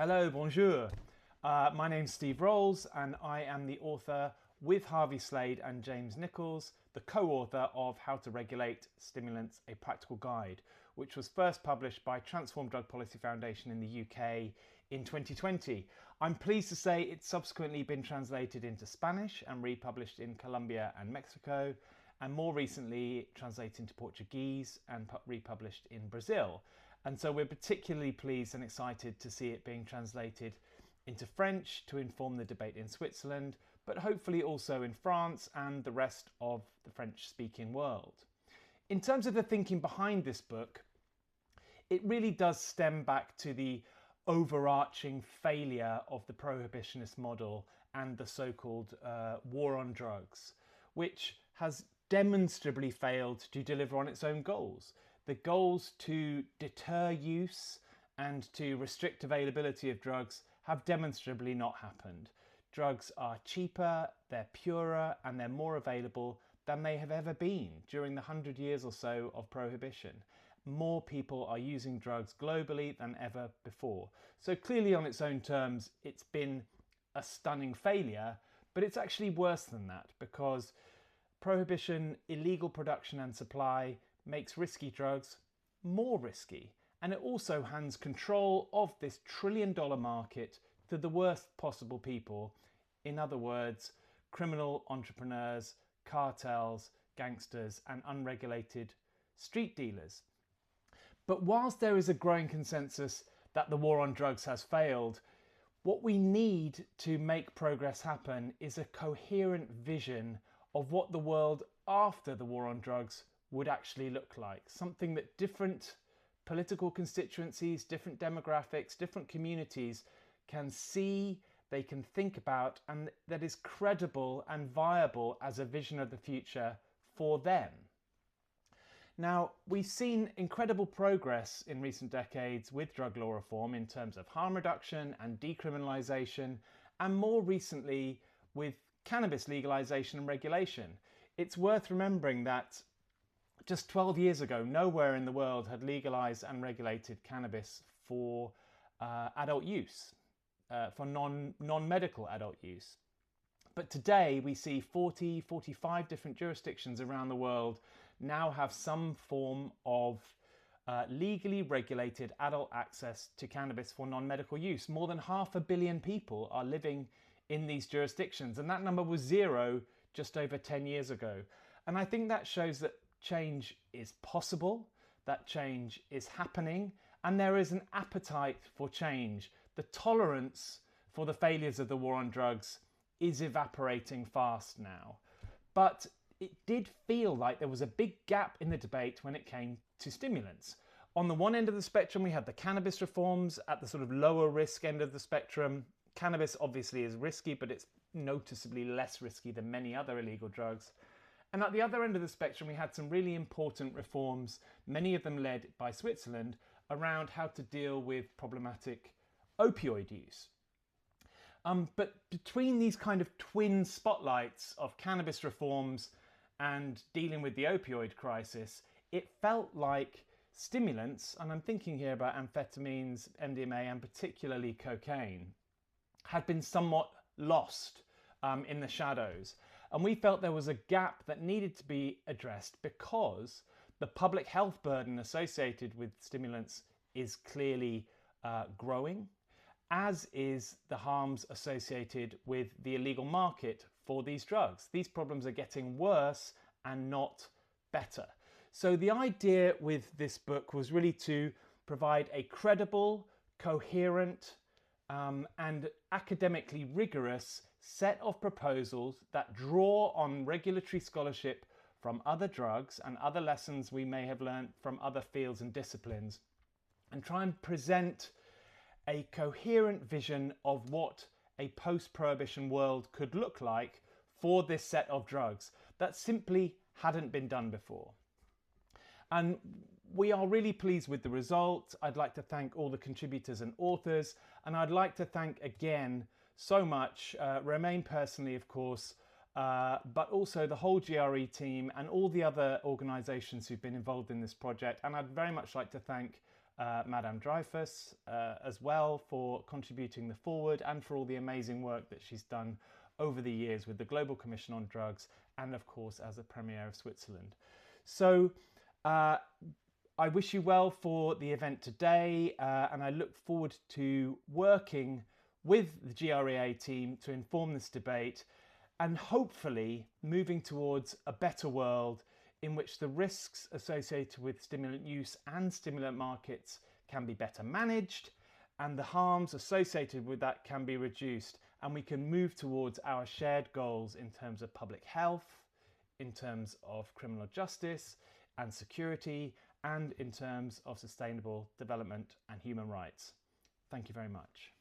Hello, bonjour. My name's Steve Rolls and I am the author with Harvey Slade and James Nichols, the co-author of How to Regulate Stimulants, A Practical Guide, which was first published by Transform Drug Policy Foundation in the UK in 2020. I'm pleased to say it's subsequently been translated into Spanish and republished in Colombia and Mexico, and more recently translated into Portuguese and republished in Brazil. And so we're particularly pleased and excited to see it being translated into French to inform the debate in Switzerland, but hopefully also in France and the rest of the French-speaking world. In terms of the thinking behind this book, it really does stem back to the overarching failure of the prohibitionist model and the so-called war on drugs, which has demonstrably failed to deliver on its own goals. The goals to deter use and to restrict availability of drugs have demonstrably not happened. Drugs are cheaper, they're purer, and they're more available than they have ever been during the 100 years or so of prohibition. More people are using drugs globally than ever before. So clearly on its own terms, it's been a stunning failure, but it's actually worse than that because prohibition, illegal production and supply makes risky drugs more risky, and it also hands control of this trillion-dollar market to the worst possible people. In other words, criminal entrepreneurs, cartels, gangsters and unregulated street dealers. But whilst there is a growing consensus that the war on drugs has failed, what we need to make progress happen is a coherent vision of what the world after the war on drugs would actually look like. Something that different political constituencies, different demographics, different communities can see, they can think about, and that is credible and viable as a vision of the future for them. Now, we've seen incredible progress in recent decades with drug law reform in terms of harm reduction and decriminalisation, and more recently with cannabis legalisation and regulation. It's worth remembering that just 12 years ago, nowhere in the world had legalised and regulated cannabis for adult use, for non-medical adult use. But today we see 45 different jurisdictions around the world now have some form of legally regulated adult access to cannabis for non-medical use. More than 500 million people are living in these jurisdictions, and that number was zero just over 10 years ago. And I think that shows that change is possible, that change is happening, and there is an appetite for change. The tolerance for the failures of the war on drugs is evaporating fast now. But it did feel like there was a big gap in the debate when it came to stimulants. On the one end of the spectrum, we had the cannabis reforms. At the sort of lower risk end of the spectrum, cannabis obviously is risky, but it's noticeably less risky than many other illegal drugs. And at the other end of the spectrum, we had some really important reforms, many of them led by Switzerland, around how to deal with problematic opioid use. But between these kind of twin spotlights of cannabis reforms and dealing with the opioid crisis, it felt like stimulants, and I'm thinking here about amphetamines, MDMA, and particularly cocaine, had been somewhat lost in the shadows. And we felt there was a gap that needed to be addressed because the public health burden associated with stimulants is clearly growing, as is the harms associated with the illegal market for these drugs. These problems are getting worse and not better. So the idea with this book was really to provide a credible, coherent, and academically rigorous set of proposals that draw on regulatory scholarship from other drugs and other lessons we may have learned from other fields and disciplines, and try and present a coherent vision of what a post-prohibition world could look like for this set of drugs that simply hadn't been done before. And we are really pleased with the result. I'd like to thank all the contributors and authors, and I'd like to thank again so much Romain personally, of course, but also the whole GRE team and all the other organisations who've been involved in this project. And I'd very much like to thank Madame Dreyfus as well for contributing the forward and for all the amazing work that she's done over the years with the Global Commission on Drugs and of course as a Premier of Switzerland. So I wish you well for the event today and I look forward to working with the GREA team to inform this debate and hopefully moving towards a better world in which the risks associated with stimulant use and stimulant markets can be better managed and the harms associated with that can be reduced, and we can move towards our shared goals in terms of public health, in terms of criminal justice and security, and in terms of sustainable development and human rights. Thank you very much.